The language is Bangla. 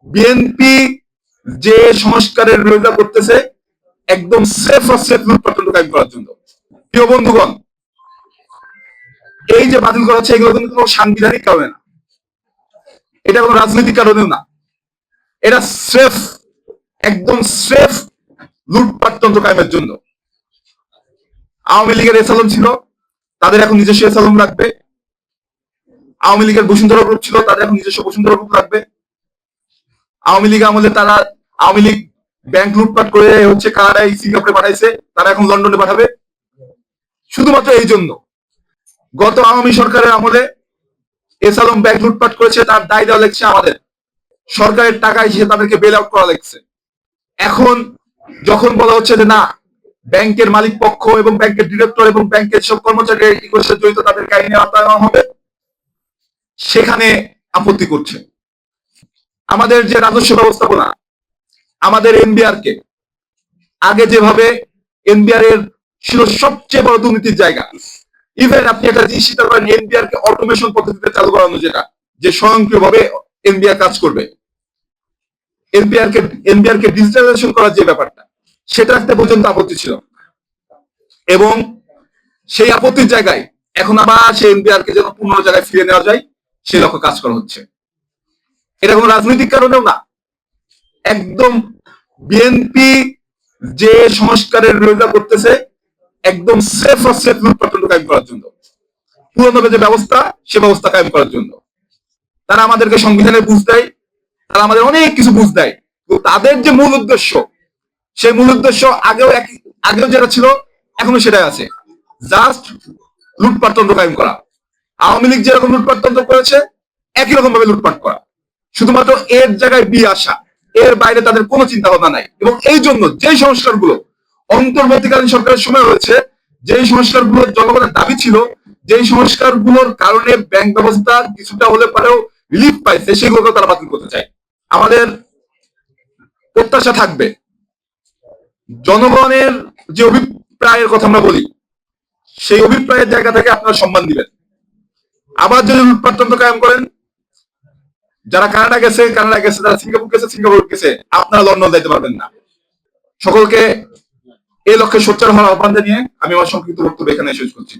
বিএনপি যে সংস্কারের বিরোধিতা করতেছে একদম সেফ পর্যন্ত কায়েম করার জন্য। প্রিয় বন্ধুগণ, এই যে বাতিল করা হচ্ছে এগুলো কিন্তু কোনো সাংবিধানিক কারণে না, এটা কোনো রাজনৈতিক কারণেও না, এটা স্রেফ একদম স্রেফ লুটপাটতন্ত্র কায়েমের জন্য। আওয়ামী লীগের এসালম ছিল, তাদের এখন নিজস্ব এসালম রাখবে। আওয়ামী লীগের বসুন্ধরা গ্রুপ ছিল, তাদের এখন নিজস্ব বসুন্ধরা গ্রুপ রাখবে। আওয়ামী লীগ আমাদের আওয়ামী লীগ ব্যাংক লুটপাট করে হচ্ছে কানাডায় সিঙ্গাপুরে পাঠাইছে, তারা এখন লন্ডনে পাঠাবে। শুধুমাত্র এই জন্য গত আওয়ামী সরকারের আমলে এসালম ব্যাংক লুটপাট করেছে, তার দায় দেওয়া লাগছে আমাদের সরকারের টাকা হিসেবে, তাদেরকে বেল আউট করা লাগছে। এখন যখন বলা হচ্ছে যে না, ব্যাংকের মালিক পক্ষ এবং ব্যাংকের ডিরেক্টর এবং ব্যাংকের সব কর্মচারী জড়িত, তাদেরকে আইনে আওতায় হবে, সেখানে আপত্তি করছে। আমাদের যে রাজস্ব ব্যবস্থাপনা, আমাদের এনবিআর কে আগে যেভাবে এনবিআর এর ছিল সবচেয়ে বড় দুর্নীতির জায়গা, ইভেন আপনি একটা জিনিস স্বীকার করেন, এনবিআর কে অটোমেশন পদ্ধতিতে চালু করানো, যেটা যে স্বয়ংক্রিয়ভাবে এনবিআর কাজ করবে, এনবিআর কে ডিজিটালাইজেশন করার যে ব্যাপারটা, সেটা একটা পর্যন্ত আপত্তি ছিল। এবং সেই আপত্তির জায়গায় এখন আবার সেই এনবিআর কে যেন পূর্ণ জায়গায় ফিরে নেওয়া যায়, সেই লক্ষ্যে কাজ করা হচ্ছে। এটা কোনো রাজনৈতিক কারণেও না, একদম বিএনপি যে সংস্কারের বিরোধিতা করতেছে একদম সেফ পর্যন্ত কায়েম করার জন্য, পুরনো যে ব্যবস্থা সে ব্যবস্থা কায়েম করার জন্য। তারা আমাদেরকে সংবিধানের বুঝ দেয়, তারা আমাদের অনেক কিছু বুঝ দেয়, তাদের যে মূল উদ্দেশ্য, সেই মূল উদ্দেশ্য আগেও যেটা ছিল এখনো সেটাই আছে, জাস্ট লুটপাটতন্ত্র কায়েম করা। আওয়ামী লীগ যেরকম লুটপাটতন্ত্র করেছে একই রকম ভাবে লুটপাট করা, শুধুমাত্র এর জায়গায় বি আসা, এর বাইরে তাদের কোনো চিন্তা ভাবনা নাই। এবং এই জন্য যে সংস্কারগুলো অন্তর্বর্তীকালীন সরকারের সময় হয়েছে, যে সংস্কারগুলোর জনগণের দাবি ছিল, যে সংস্কারগুলোর কারণে ব্যাংক ব্যবস্থা কিছুটা হলে পরেও রিলিফ পাইছে, সেগুলোকে তারা বাতিল করতে চায়। আমাদের প্রত্যাশা থাকবে জনগণের যে অভিপ্রায়ের কথা আমরা বলি, সেই অভিপ্রায়ের জায়গা থেকে আপনারা সম্মান দিবেন। আবার যদি লুটপাটতন্ত্র কায়েম করেন, যারা কানাডা গেছে, যারা সিঙ্গাপুর গেছে, আপনারা লন্ডন যাইতে পারবেন না। সকলকে এই লক্ষ্যে সোচ্চার হওয়ার আহ্বান জানিয়ে আমি আমার সংক্ষিপ্ত বক্তব্য এখানে শেষ করছি।